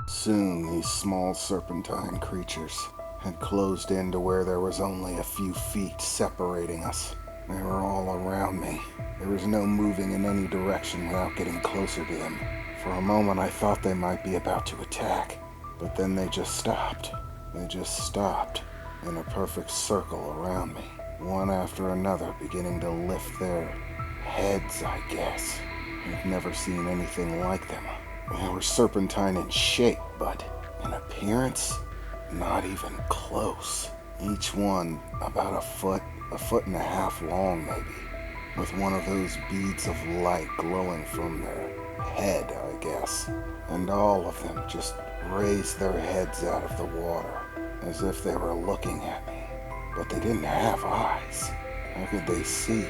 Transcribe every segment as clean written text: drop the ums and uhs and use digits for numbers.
Soon these small serpentine creatures had closed in to where there was only a few feet separating us. They were all around me. There was no moving in any direction without getting closer to them. For a moment I thought they might be about to attack, but then they just stopped. They just stopped in a perfect circle around me, one after another beginning to lift their heads, I guess. I've never seen anything like them. They were serpentine in shape, but in appearance, not even close. Each one about a foot and a half long maybe, with one of those beads of light glowing from their head, I guess. And all of them just raised their heads out of the water, as if they were looking at me. But they didn't have eyes. How could they see?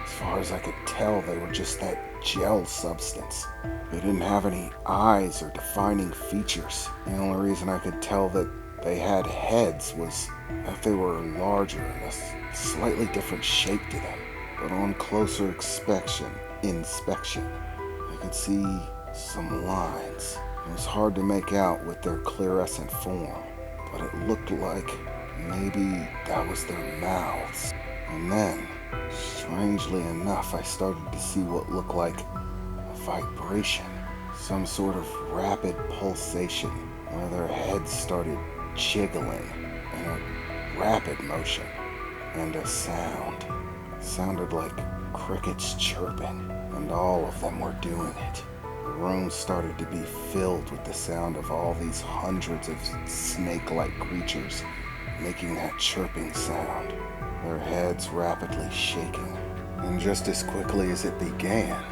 As far as I could tell, they were just that gel substance. They didn't have any eyes or defining features. The only reason I could tell that they had heads was that they were larger and a slightly different shape to them. But on closer inspection, I could see some lines. It was hard to make out with their fluorescent form, but it looked like maybe that was their mouths. And then, strangely enough, I started to see what looked like a vibration, some sort of rapid pulsation where their heads started jiggling in a rapid motion, and a sound. It sounded like crickets chirping, and all of them were doing it. The room started to be filled with the sound of all these hundreds of snake-like creatures making that chirping sound, their heads rapidly shaking. And just as quickly as it began,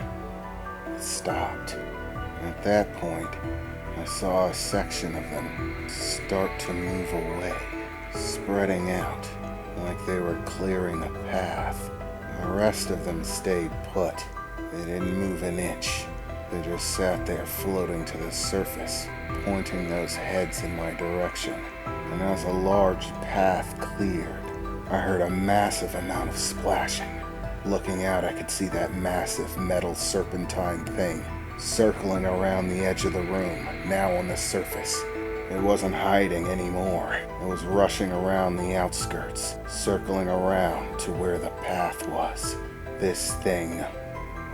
it stopped. At that point, I saw a section of them start to move away, spreading out like they were clearing a path. The rest of them stayed put. They didn't move an inch. They just sat there floating to the surface, pointing those heads in my direction. And as a large path cleared, I heard a massive amount of splashing. Looking out, I could see that massive metal serpentine thing circling around the edge of the room, now on the surface. It wasn't hiding anymore. It was rushing around the outskirts, circling around to where the path was. This thing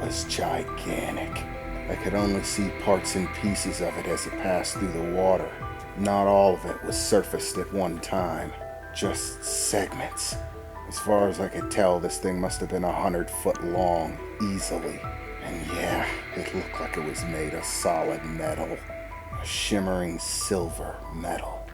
was gigantic. I could only see parts and pieces of it as it passed through the water. Not all of it was surfaced at one time, just segments. As far as I could tell, this thing must have been 100 foot long, easily. And yeah, it looked like it was made of solid metal, a shimmering silver metal.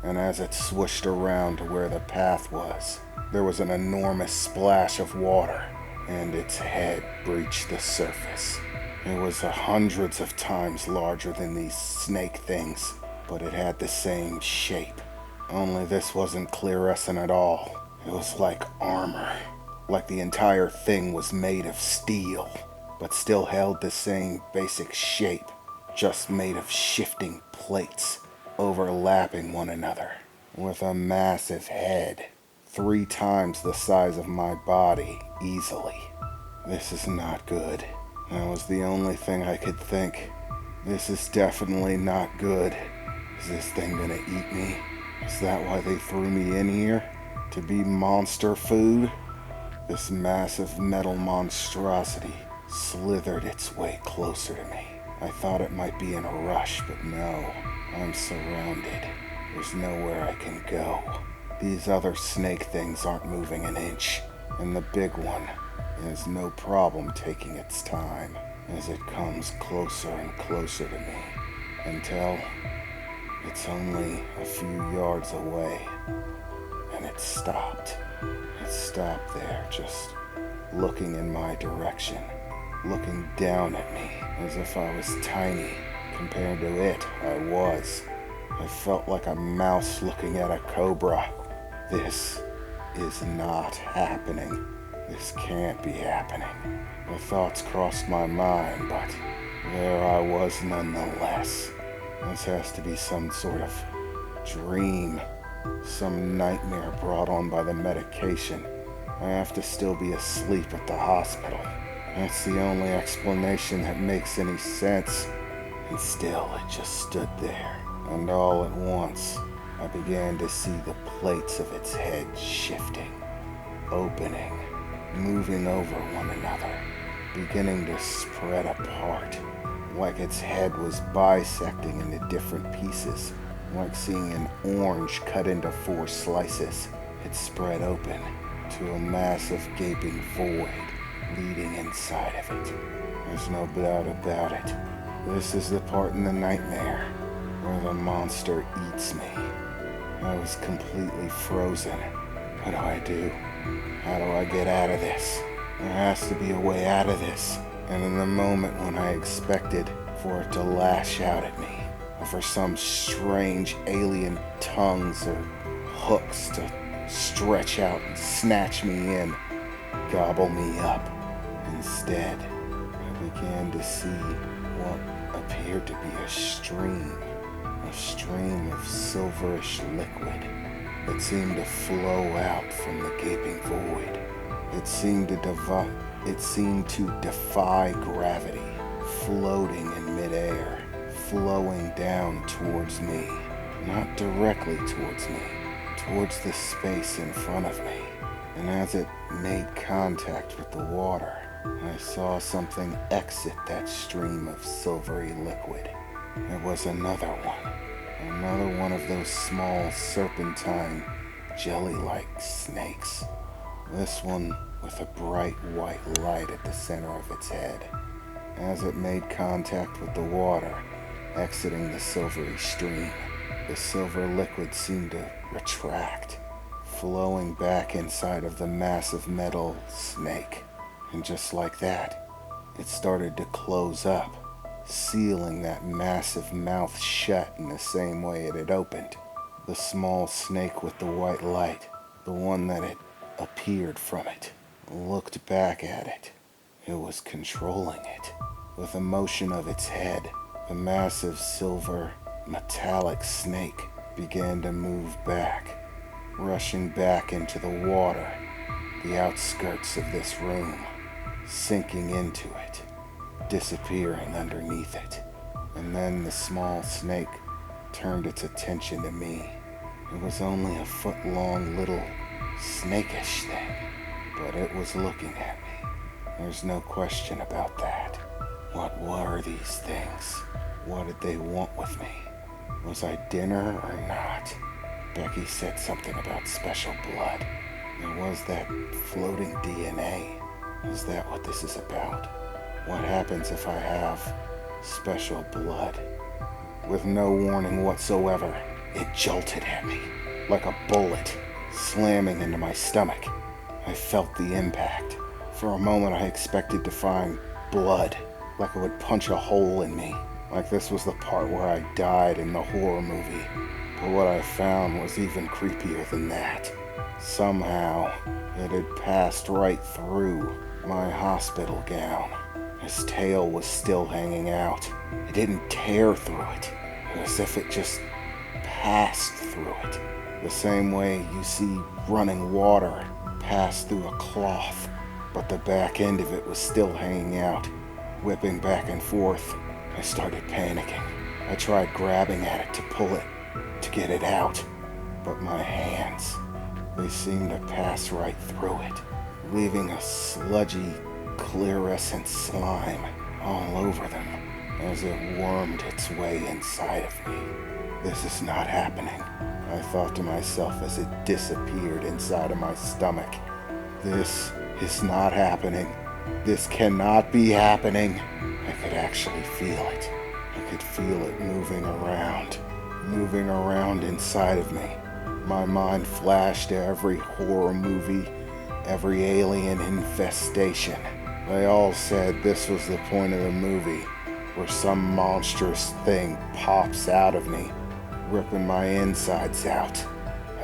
And as it swooshed around to where the path was, there was an enormous splash of water, and its head breached the surface. It was hundreds of times larger than these snake things, but it had the same shape. Only this wasn't fluorescent at all. It was like armor, like the entire thing was made of steel, but still held the same basic shape, just made of shifting plates, overlapping one another, with a massive head, 3 times the size of my body, easily. This is not good. That was the only thing I could think. This is definitely not good. Is this thing gonna eat me? Is that why they threw me in here? To be monster food? This massive metal monstrosity slithered its way closer to me. I thought it might be in a rush, but no. I'm surrounded. There's nowhere I can go. These other snake things aren't moving an inch, and the big one has no problem taking its time as it comes closer and closer to me, until it's only a few yards away, and it stopped. It stopped there, just looking in my direction, looking down at me as if I was tiny. Compared to it, I was. I felt like a mouse looking at a cobra. This is not happening. This can't be happening. The thoughts crossed my mind, but there I was nonetheless. This has to be some sort of dream, some nightmare brought on by the medication. I have to still be asleep at the hospital. That's the only explanation that makes any sense. And still, it just stood there, And all at once, I began to see the plates of its head shifting, opening, moving over one another, beginning to spread apart, like its head was bisecting into different pieces, like seeing an orange cut into 4 slices. It spread open to a massive gaping void leading inside of it. There's no doubt about it. This is the part in the nightmare where the monster eats me. I was completely frozen. What do I do? How do I get out of this? There has to be a way out of this. And in the moment when I expected for it to lash out at me, or for some strange alien tongues or hooks to stretch out and snatch me in, gobble me up, instead, I began to see what appeared to be a stream of silverish liquid that seemed to flow out from the gaping void. It seemed to defy gravity, floating in midair, flowing down towards me, not directly towards me, towards the space in front of me. And as it made contact with the water, I saw something exit that stream of silvery liquid. It was another one of those small serpentine, jelly-like snakes. This one with a bright white light at the center of its head. As it made contact with the water, exiting the silvery stream, the silver liquid seemed to retract, flowing back inside of the massive metal snake. And just like that, it started to close up, sealing that massive mouth shut in the same way it had opened. The small snake with the white light, the one that had appeared from it, looked back at it. It was controlling it. With a motion of its head, the massive silver metallic snake began to move back, rushing back into the water, the outskirts of this room, sinking into it, disappearing underneath it. And then the small snake turned its attention to me. It was only a foot-long little snakish thing, but it was looking at me. There's no question about that. What were these things? What did they want with me? Was I dinner or not? Becky said something about special blood. There was that floating DNA. Is that what this is about? What happens if I have special blood? With no warning whatsoever, it jolted at me, like a bullet, slamming into my stomach. I felt the impact. For a moment I expected to find blood, like it would punch a hole in me, like this was the part where I died in the horror movie. But what I found was even creepier than that. Somehow, it had passed right through my hospital gown. His tail was still hanging out. It didn't tear through it. As if it just passed through it. The same way you see running water pass through a cloth, but the back end of it was still hanging out, whipping back and forth. I started panicking. I tried grabbing at it to pull it, to get it out, but my hands, they seemed to pass right through it, leaving a sludgy, fluorescent slime all over them as it wormed its way inside of me. This is not happening, I thought to myself as it disappeared inside of my stomach. This is not happening. This cannot be happening. I could actually feel it. I could feel it moving around inside of me. My mind flashed to every horror movie, every alien infestation. They all said this was the point of the movie, where some monstrous thing pops out of me, ripping my insides out.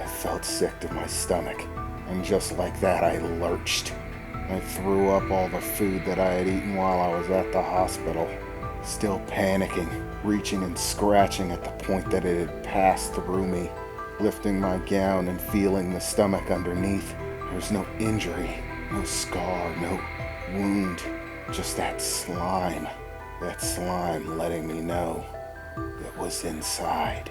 I felt sick to my stomach, and just like that I lurched. I threw up all the food that I had eaten while I was at the hospital, still panicking, reaching and scratching at the point that it had passed through me, lifting my gown and feeling the stomach underneath. There's no injury, no scar, no wound, just that slime letting me know It was inside.